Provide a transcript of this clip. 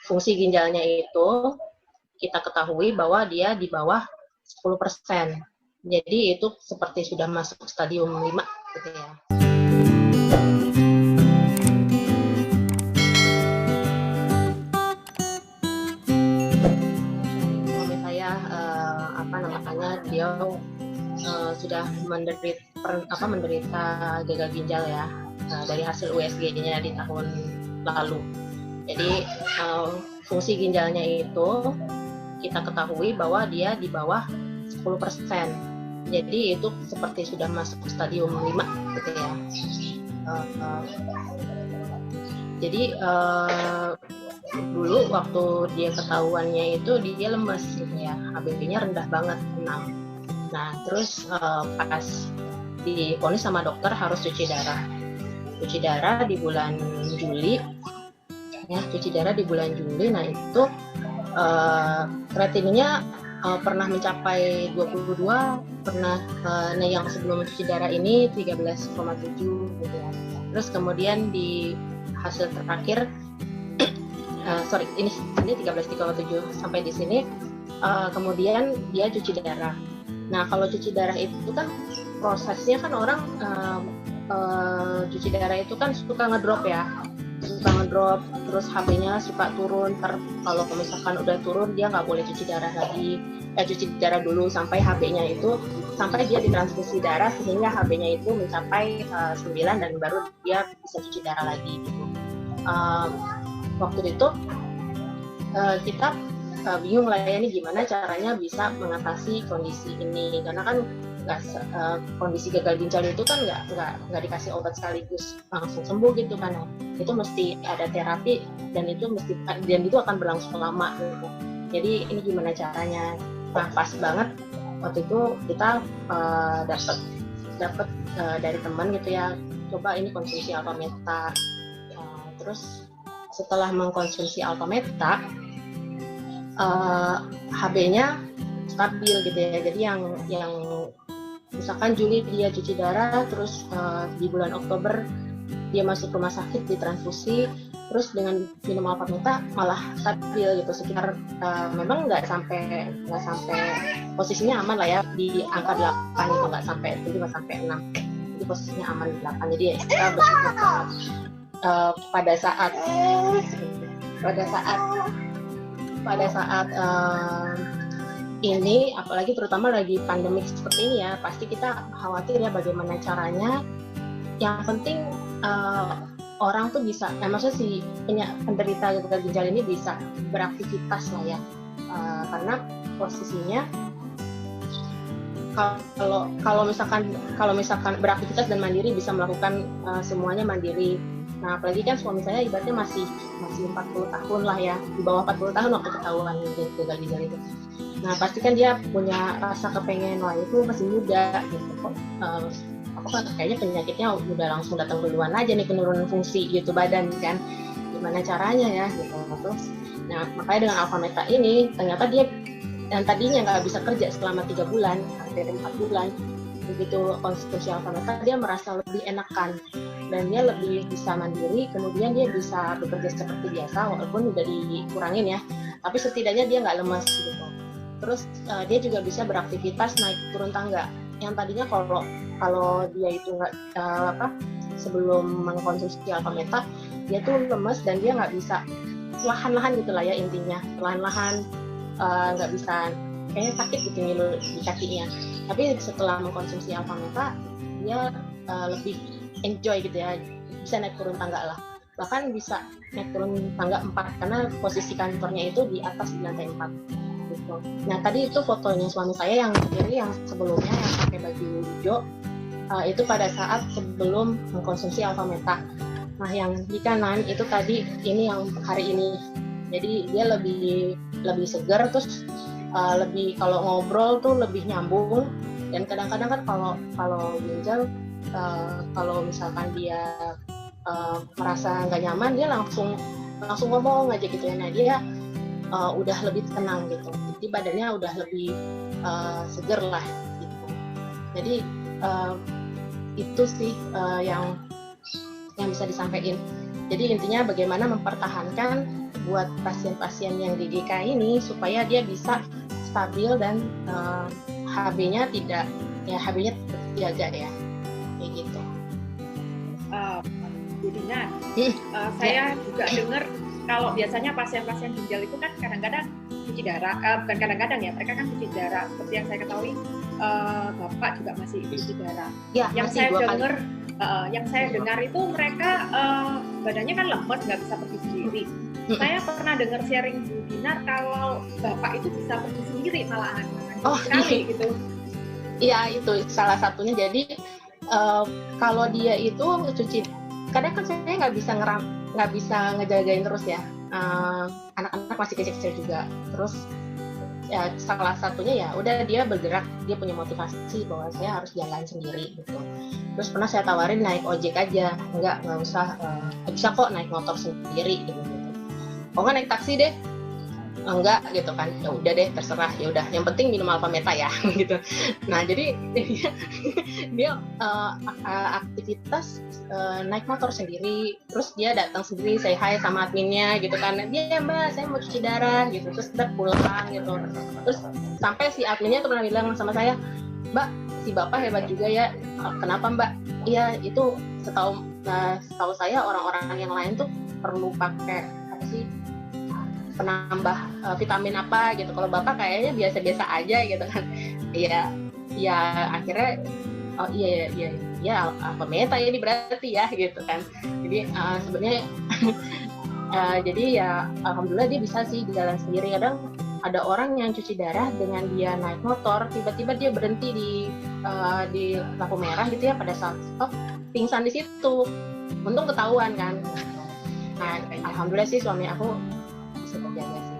fungsi ginjalnya itu kita ketahui bahwa dia di bawah 10%. Jadi itu seperti sudah masuk stadium 5 gitu ya. Suami saya dia sudah menderita gagal ginjal ya, dari hasil USG-nya di tahun lalu. Jadi fungsi ginjalnya itu kita ketahui bahwa dia di bawah 10%. Jadi itu seperti sudah masuk stadium 5 gitu ya. Jadi dulu waktu dia ketahuannya itu dia lemes gitu ya, HbP-nya rendah banget 6. Nah terus pas divonis sama dokter harus cuci darah di bulan Juli ya, Nah itu kreatinina pernah mencapai 22, pernah yang sebelum cuci darah ini 13,7 gitu ya. Terus kemudian di hasil terakhir ini 13,7 sampai di sini, kemudian dia cuci darah. Nah kalau cuci darah itu kan prosesnya kan orang cuci darah itu kan suka ngedrop ya, terus HB-nya suka turun. Kalau misalkan udah turun dia nggak boleh cuci darah dulu sampai HB-nya itu, sampai dia ditransfusi darah sehingga HB-nya itu mencapai 9 dan baru dia bisa cuci darah lagi gitu. Waktu itu kita bingung lah ya, ini gimana caranya bisa mengatasi kondisi ini, karena kan kondisi gagal ginjal itu kan nggak dikasih obat sekaligus langsung sembuh gitu kan, itu mesti ada terapi dan itu akan berlangsung lama gitu. Jadi ini gimana caranya? Nah pas banget waktu itu kita dapat dari teman gitu ya, coba ini konsumsi Alpameta. Terus setelah mengkonsumsi Alpameta, HB-nya stabil gitu ya. Jadi yang misalkan Juli dia cuci darah, terus di bulan Oktober dia masuk rumah sakit ditransfusi, terus dengan minum Alpameta malah stabil gitu, sekitar memang nggak sampai posisinya aman lah ya di angka 8 gitu, nggak sampai 6, jadi posisinya aman di 8. Jadi ya, kita bersyukur banget pada saat ini, apalagi terutama lagi pandemik seperti ini ya, pasti kita khawatir ya bagaimana caranya. Yang penting orang tuh bisa, maksudnya si penderita gagal ginjal ini bisa beraktivitas lah ya, karena posisinya kalau misalkan beraktivitas dan mandiri, bisa melakukan semuanya mandiri. Nah apalagi kan suami saya ibaratnya masih 40 tahun lah ya, di bawah 40 tahun waktu ketahuan gagal ginjal itu. Nah pasti kan dia punya rasa kepengen, wah itu masih muda gitu kok, aku kan kayaknya penyakitnya udah langsung datang duluan aja nih, penurunan fungsi gitu badan kan, gimana caranya ya gitu. Terus nah makanya dengan Alpameta ini ternyata dia yang tadinya nggak bisa kerja selama 3 bulan, hampir 4 bulan, begitu konsumsi Alpameta dia merasa lebih enakan dan dia lebih bisa mandiri, kemudian dia bisa bekerja seperti biasa walaupun udah dikurangin ya, tapi setidaknya dia nggak lemas gitu. Terus dia juga bisa beraktivitas naik turun tangga, yang tadinya kalau dia itu nggak sebelum mengkonsumsi Alpameta dia tuh lemes dan dia nggak bisa lahan-lahan gitu lah ya, intinya lahan-lahan nggak bisa, kayaknya sakit gitu ngilu di kakinya. Tapi setelah mengkonsumsi Alpameta dia lebih enjoy gitu ya, bisa naik turun tangga lah, bahkan bisa naik turun tangga 4 karena posisi kantornya itu di atas di lantai 4 gitu. Nah tadi itu fotonya suami saya yang kiri, yang sebelumnya yang pakai baju hijau, itu pada saat sebelum mengkonsumsi Alpameta. Nah yang di kanan itu tadi ini yang hari ini, jadi dia lebih segar, terus lebih, kalau ngobrol tuh lebih nyambung. Dan kadang-kadang kan kalau ginjal, kalau misalkan dia merasa nggak nyaman, dia langsung ngomong aja gitu ya. Nah dia udah lebih tenang gitu, jadi badannya udah lebih seger lah gitu. Jadi itu sih yang bisa disampaikan. Jadi intinya bagaimana mempertahankan buat pasien-pasien yang DGK ini supaya dia bisa stabil dan HB-nya tidak terjaga ya, kayak gitu. Bu Dinar, saya juga dengar kalau biasanya pasien-pasien ginjal itu kan kadang-kadang cuci darah, bukan kadang-kadang ya, mereka kan cuci darah. Seperti yang saya ketahui, Bapak juga masih cuci darah. Ya, yang saya dengar itu mereka badannya kan lemes, nggak bisa pergi sendiri. Saya pernah dengar sharing Bu Dinar kalau Bapak itu bisa pergi sendiri malahan sekali gitu. Iya, itu salah satunya. Jadi kalau dia itu cuci, kadang kan saya nggak bisa ngejagain terus ya, anak-anak masih kecil-kecil juga. Terus ya salah satunya ya udah dia bergerak, dia punya motivasi bahwa saya harus jalan sendiri gitu. Terus pernah saya tawarin naik ojek aja, nggak usah, bisa kok naik motor sendiri gitu. Oh nggak naik taksi deh, enggak gitu kan, ya udah deh terserah, ya udah yang penting minum Alpha Meta ya gitu. Nah jadi dia aktivitas naik motor sendiri, terus dia datang sendiri, say hi sama adminnya gitu kan, dia Mbak saya mau cuci darah gitu, terus udah pulang gitu. Terus sampai si adminnya tuh pernah bilang sama saya, Mbak si Bapak hebat juga ya. Kenapa Mbak? Iya itu setahu saya orang-orang yang lain tuh perlu pakai apa sih, penambah vitamin apa gitu. Kalau Bapak kayaknya biasa-biasa aja gitu kan. Ya akhirnya oh iya Alpha Meta ini berarti ya gitu kan. Jadi sebenarnya jadi ya alhamdulillah dia bisa sih jalan sendiri. Kadang ada orang yang cuci darah dengan dia naik motor, tiba-tiba dia berhenti di lampu merah gitu ya, pada saat stop pingsan di situ. Untung ketahuan kan. Nah alhamdulillah sih suami aku bisa terjaga sih.